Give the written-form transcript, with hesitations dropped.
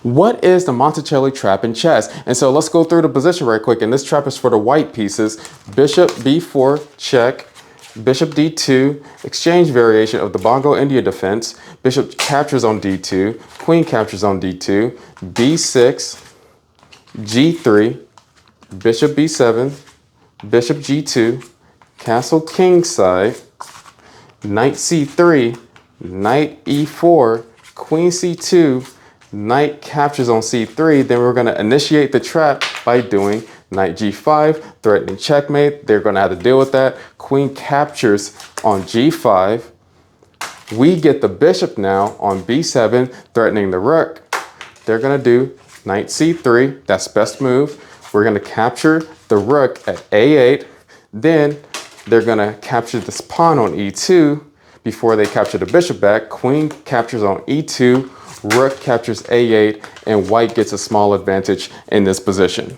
What is the Monticelli trap in chess? And so let's go through the position right quick. And this trap is for the white pieces. Bishop b4 check, bishop d2, exchange variation of the Bongo India defense. Bishop captures on d2, queen captures on d2, b6, g3, bishop b7, bishop g2, castle king side, knight c3, knight e4, queen c2, knight captures on c3. Then we're going to initiate the trap by doing knight g5, threatening checkmate. They're going to have to deal with that. Queen captures on g5. We get the bishop now on b7, threatening the rook. They're going to do knight c3. That's best move. We're going to capture the rook at a8. Then they're going to capture this pawn on e2 before they capture the bishop back. Queen captures on e2. Rook captures a8, and white gets a small advantage in this position.